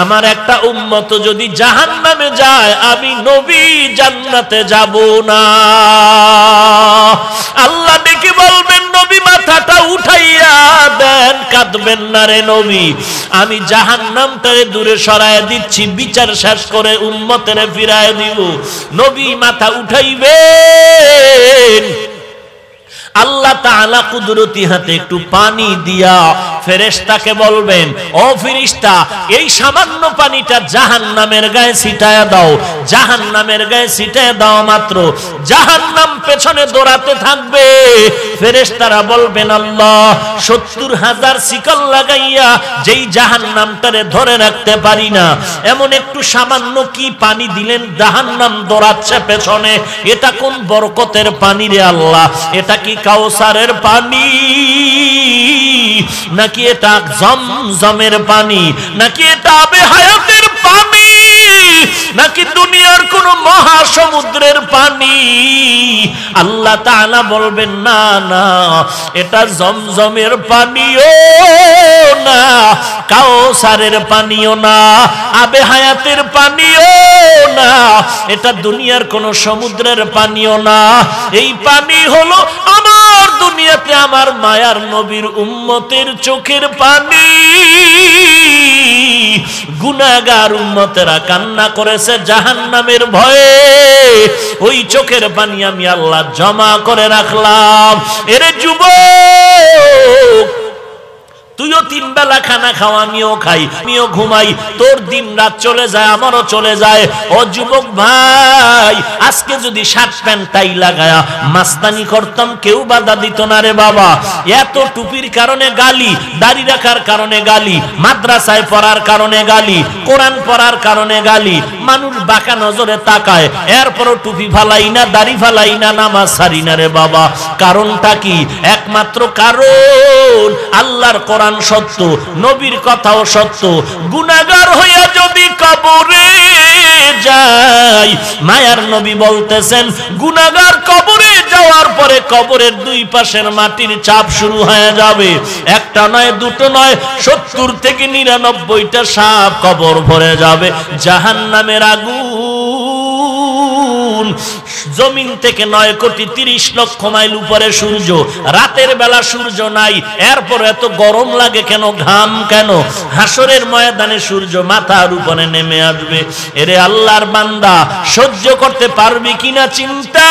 আমার একটা উম্মত যদি জাহান্নামে যায় আমি নবী জান্নাতে যাব না। আল্লাহ ডেকে বলবেন নবী মাথাটা উঠাইয়া দেন, কাঁদবেন না রে নবী, আমি জাহান্নামটারে দূরে সরায় দিচ্ছি, বিচার শেষ করে উম্মতের ফিরায় দিব। নবী মাথা উঠাইবেন, আল্লাহ তাআলা কুদরতি হাতে একটু পানি দিয়া ফেরেশতাকে বলবেন, ও ফেরেশতা এই সামান্য পানিটা জাহান্নামের গায়ে ছিটায়া দাও। জাহান্নামের গায়ে ছিটায়া দাও মাত্র জাহান্নাম পেছনে দৌড়াতে থাকবে। ফেরেশতারা বলবেন, আল্লাহ ৭০,০০০ শিকল লাগাইয়া যেই জাহান্নামটারে ধরে রাখতে পারি না, এমন একটু সামান্য কি পানি দিলেন জাহান্নাম দৌড়াচ্ছে পেছনে। এটা কোন বরকতের পানি রে আল্লাহ? এটা কি কাউসারের পানি, নাকি এটা জমজমের পানি, নাকি এটা আবে হায়াতের পানি, নাকি দুনিয়ার কোন মহাসমুদ্রের পানি? আল্লাহ তাআলা বলবেন, না না, এটা জমজমের পানিও না, কাউসারের পানিও না, আবে হায়াতের পানিও না, এটা দুনিয়ার কোন সমুদ্রের পানিও না। এই পানি হলো আমার দুনিয়াতে আমার মায়ার নবীর উম্মতের চোখের পানি। গুনাহগার উম্মতেরা কান্না করেছে জাহান্নামের ভয়ে, ওই চোখের পানি আমি আল্লাহ জমা করে রাখলাম। এরে যুবক, তুইও ৩ বেলা খানা খাও, আমিও খাই, আমিও ঘুমাই, তোর দিন রাত চলে যায়, আমারও চলে যায়। ও যুবক ভাই, আজকে যদি শার্ট প্যান্ট টাই লাগায়া মাস্তানি করতাম কেউ বাধা দিত না রে বাবা। এত টুপির কারণে গালি, দাড়ি রাখার কারণে গালি, মাদ্রাসায় পড়ার কারণে গালি, কোরআন পড়ার কারণে গালি, মানুষ বাঁকা নজরে তাকায়, এরপরও টুপি ফালাই না, দাড়ি ফালাই না, নামাজ ছাড়ি না রে বাবা। কারণটা কি? একমাত্র কারণ আল্লাহর কোরআন সত্য, নবীর কথাও সত্য। গুনাহগার হইয়া যদি কবরে যাই, মায়ার নবী বলতেছেন গুনাহগার কবরে যাওয়ার পরে কবরের 2 পাশের মাটির চাপ শুরু হয়ে যাবে। একটা নয়, দুটো নয়, ৭০ থেকে ৯৯টা সাপ কবর ভরে যাবে। জাহান্নামের আগুন, জমিন থেকে ৯,৩০,০০,০০০ মাইল উপরে সূর্য, রাতের বেলা সূর্য নাই, এরপর এত গরম লাগে কেন, ঘাম কেন? হাসরের ময়দানে সূর্য মাথার উপরে নেমে আসবে। এরে আল্লাহর বান্দা, সহ্য করতে পারবি কিনা চিন্তা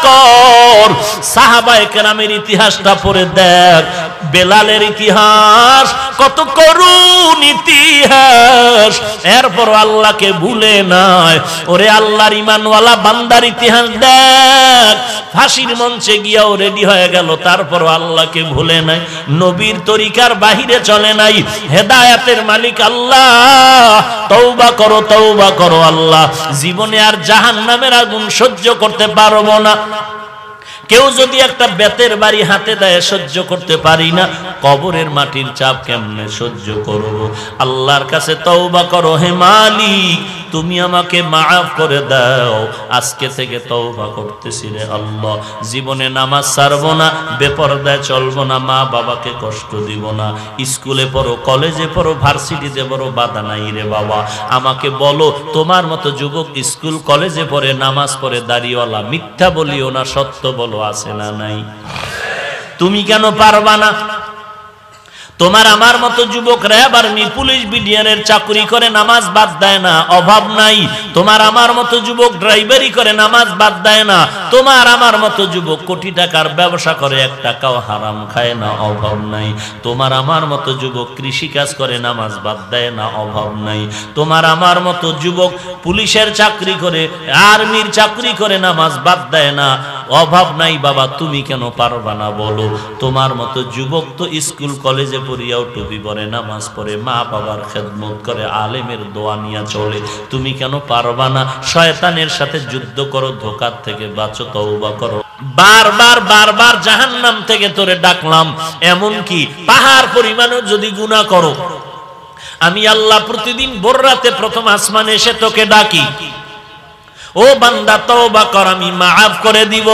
কর। সাহাবায়ে কেরামের ইতিহাসটা পড়ে দেখ, বেলালের ইতিহাস কত করুণ ইতিহাস, এরপর আল্লাহকে ভুলে নাই। ওরে আল্লাহর ঈমানওয়ালা বান্দার ইতিহাস দেখ, ফাঁসির মঞ্চে গিয়াও রেডি হয়ে গেল, তারপর আল্লাহকে ভুলে নাই, নবীর তরিকার বাহিরে চলে নাই। হেদায়েতের মালিক আল্লাহ, তওবা করো, তওবা করো আল্লাহ, জীবনে আর জাহান্নামের আগুন সহ্য করতে পারবো না। কেউ যদি একটা বেতের বাড়ি হাতে দেয় সহ্য করতে পারি না, কবরের মাটির চাপ কেমনে সহ্য করব? আল্লাহর কাছে তওবা করো, হে মালিক তুমি আমাকে মাফ করে দাও, আজকে থেকে তওবা করতেছি রে আল্লাহ, জীবনে নামাজ ছাড়বো না, বেপরদায় চলবো না, মা বাবাকে কষ্ট দিব না, স্কুলে পড়ো, কলেজে পড়ো, ভার্সিটিতে পড়ো, বাধা নাই রে বাবা। আমাকে বলো, তোমার মতো যুবক স্কুল কলেজে পড়ে, নামাজ পড়ে, দাড়িওয়ালা, মিথ্যা বলিও না, সত্য বলো, আছে না নাই? তুমি কেন পারবা না? তোমার আমার মতো যুবক র্যাব আর্মি পুলিশ বিডিআরের চাকরি করে, নামাজ বাদ দেয় না, অভাব নাই। তোমার আমার মতো যুবক ড্রাইভারি করে, নামাজ বাদ দেয় না। তোমার আমার মতো যুবক কোটি টাকার ব্যবসা করে, 1 টাকাও হারাম খায় না, অভাব নাই। তোমার আমার মতো যুবক কৃষি কাজ করে, নামাজ বাদ দেয় না, অভাব নাই। তোমার আমার মতো যুবক পুলিশের চাকরি করে, আর্মির চাকরি করে, নামাজ বাদ দেয় না, অভাব নাই। বাবা তুমি কেন পারবা না বলো? তোমার মতো যুবক তো স্কুল কলেজে পড়িয়াও টুপি পরে, নামাজ পড়ে, মা বাবার খেদমত করে, আলেমের দোয়া নিয়ে চলে, তুমি কেন পারবা না? শয়তানের সাথে যুদ্ধ করো, ধোঁকার থেকে বাঁচো, তওবা করো। বারবার বারবার জাহান্নাম থেকে তোরে ডাকলাম, এমন কি পাহাড় পরিমাণও যদি গুনাহ করো, আমি আল্লাহ প্রতিদিন ভোর রাতে প্রথম আসমানে এসে তোকে ডাকি, ও বান্দা তওবা কর, আমি মাফ করে দিব।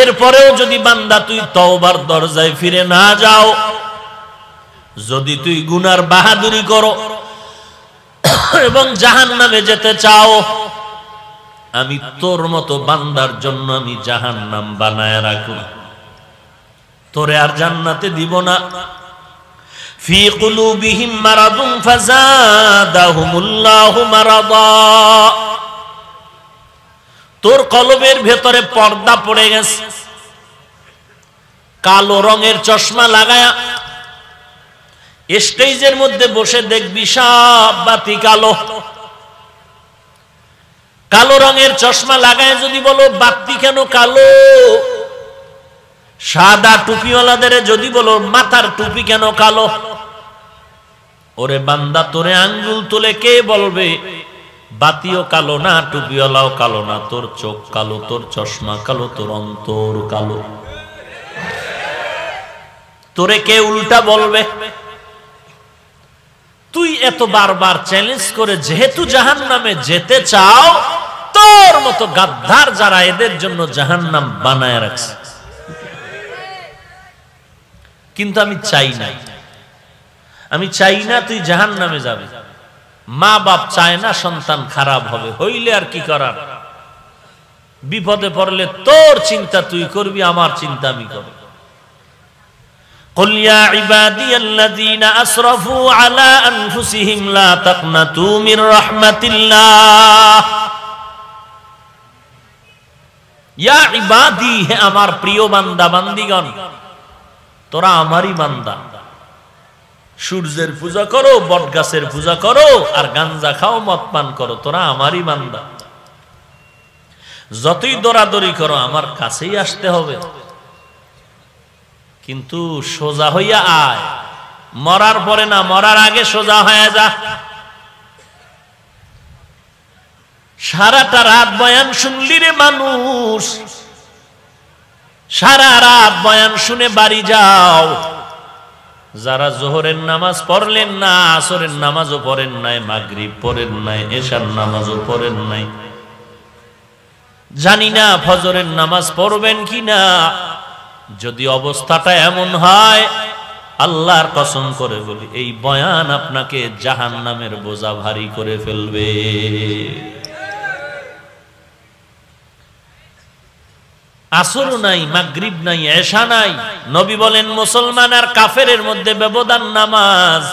এরপরেও যদি বান্দা তুই তওবার দরজায় ফিরে না যাও, যদি তুই গুনার বাহাদুরি করো এবং জাহান্নামে যেতে চাও, আমি তোর মতো বান্দার জন্য আমি জাহান্নাম বানায় রাখব, তোরে আর জান্নাতে দিব না। ফি কুলুবিহিম মারাদুন ফাযাদাহুমুল্লাহু মারাদা, তোর কলবের ভেতরে পর্দা পড়ে গেছে, কালো রঙের চশমা লাগায়া স্টেজের মধ্যে বসে দেখবি সব বাতি কালো। কালো রঙের চশমা লাগায় যদি বলো বাতি কেন কালো, সাদা টুপিওয়ালাদের যদি বলো মাথার টুপি কেন কালো, ওরে বান্দা তোরে আঙ্গুল তুলে কে বলবে বাতিও কালো না, টুপিওয়ালাও কালো না, তোর চোখ কালো, তোর চশমা কালো, তোর অন্তর কালো। তোরে কে উল্টা বলবে? তুই এত বারবার চ্যালেঞ্জ করে যেহেতু জাহান্নামে যেতে চাও, তোর মতো গাদ্দার যারা এদের জন্য জাহান্নাম বানায় রাখছে। কিন্তু আমি চাই না, আমি চাই না তুই জাহান্নামে যাবি। মা বাপ চায় না সন্তান খারাপ হবে, হইলে আর কি করার, বিপদে পড়লে তোর চিন্তা তুই করবি, আমার চিন্তা আমি করব। قل يا عبادي الذين أسرفوا على أنفسهم لا تقنطوا من رحمة الله يا عبادي, হে আমার প্রিয় বান্দা বান্দিগণ, তোরা আমারই বান্দা। সূর্যের পূজা করো, বটগাছের পূজা করো, আর গাঞ্জা খাও, মদ পান করো, তোরা আমারই বান্দা। যতই দৌড়াদৌড়ি করো আমার কাছেই আসতে হবে, কিন্তু সোজা হইয়া আয়, মরার পরে না, মরার আগে সোজা হয়ে যা। সারাটা রাত বয়ান শুনলি রে মানুষ, সারা রাত বয়ান শুনে বাড়ি যাও। যারা জোহরের নামাজ পড়লেন না, আসরের নামাজও পড়েন নাই, মাগরিব পড়েন নাই, এশার নামাজও পড়েন নাই, জানি না ফজরের নামাজ পড়বেন কিনা। যদি অবস্থাটা এমন হয়, আল্লাহর কসম করে বলি এই বয়ান আপনাকে জাহান্নামের বোঝা ভারী করে ফেলবে। আসর নাই, মাগরিব নাই, এশা নাই। নবী বলেন মুসলমান আর কাফেরের মধ্যে ব্যবধান নামাজ।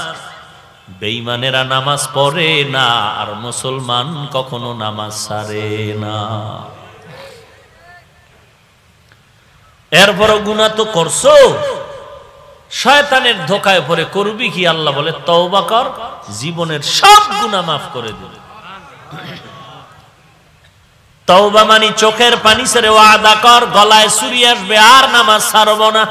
বেঈমানেরা নামাজ পড়ে না, আর মুসলমান কখনো নামাজ ছাড়ে না। এরপরও গুনাহ তো করছো, শয়তানের ধোকায় পড়ে করবি কি? আল্লাহ বলে তওবা কর, জীবনের সব গুনাহ মাফ করে দিবে। তওবা মানে চোখের পানি ছেড়ে ওয়াদা কর, গলায় ছুরি আসবে আর নামাজ ছাড়ব না,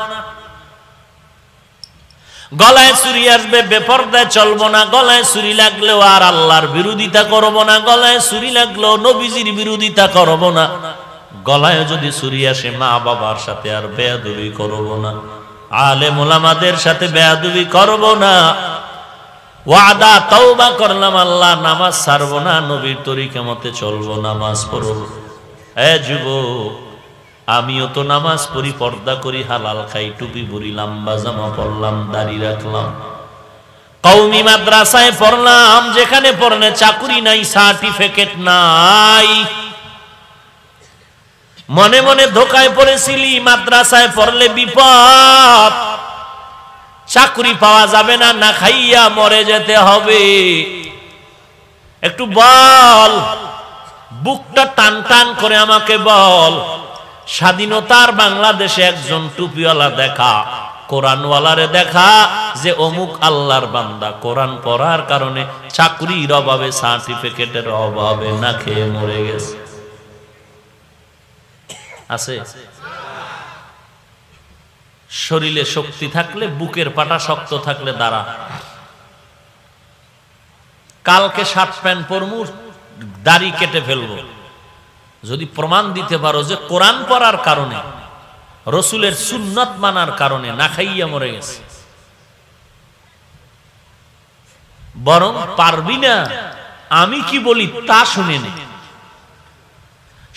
গলায় ছুরি আসবে বেপরদায় চলবো না, গলায় ছুরি লাগলেও আর আল্লাহর বিরোধিতা করব না, গলায় ছুরি লাগলেও নবীজির বিরোধিতা করব না, গলায় যদি ছুরি আসে মা বাবার সাথে আর বেয়াদবি করব না, আলেম ওলামাদের সাথে বেয়াদবি করব না। ওয়াদা তওবা করলাম, আল্লাহ নামাজ ছাড়বো না, নবীর তরিকা মতে চলবো, নামাজ পড়ব। এ যুবক, আমিও তো নামাজ পড়ি, পর্দা করি, হালাল খাই, টুপি পরি, লম্বা জামা পরলাম, দাড়ি রাখলাম, কওমি মাদ্রাসায় পড়লাম, যেখানে পড়লে চাকুরি নাই, সার্টিফিকেট নাই। মনে মনে ধোকায় পড়েছিলি মাদ্রাসায় পড়লে বিপদ, চাকরি পাওয়া যাবে না, না খাইয়া মরে যেতে হবে। একটু বল, বুকটা টান টান করে আমাকে বল, স্বাধীনতার বাংলাদেশে একজন টুপিওয়ালা দেখা, কোরআনওয়ালারে দেখা যে অমুক আল্লাহর বান্দা, কোরআন পড়ার কারণে চাকরির অভাবে, সার্টিফিকেটের অভাবে না খেয়ে মরে গেছে। আছে? শরীরে শক্তি থাকলে, বুকের পাটা শক্ত থাকলে দাঁড়া। কালকে শার্ট প্যান্ট পরমু, দাড়ি কেটে ফেলবো, যদি প্রমাণ দিতে পারো যে কোরআন পড়ার কারণে, রসুলের সুন্নত মানার কারণে না খাইয়া মরে গেছে। বরং পারবি না, আমি কি বলি তা শুনে নে।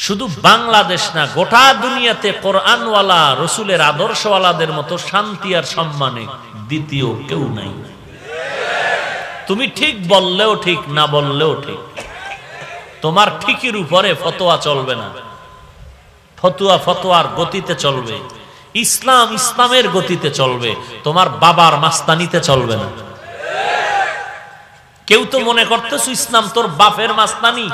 শুধু বাংলাদেশ না, গোটা দুনিয়াতে কোরআনওয়ালা, রসুলের আদর্শওয়ালাদের মতো শান্তি আর সম্মানে দ্বিতীয় কেউ নাই। তুমি ঠিক বললেও ঠিক, না বললেও ঠিক, তোমার ঠিকের উপরে ফতোয়া চলবে না। ফতোয়া ফতোয়ার গতিতে চলবে, ইসলাম ইসলামের গতিতে চলবে, তোমার বাবার মাস্তানিতে চলবে না। কেউ তো মনে করতেছ ইসলাম তোর বাপের মাস্তানি,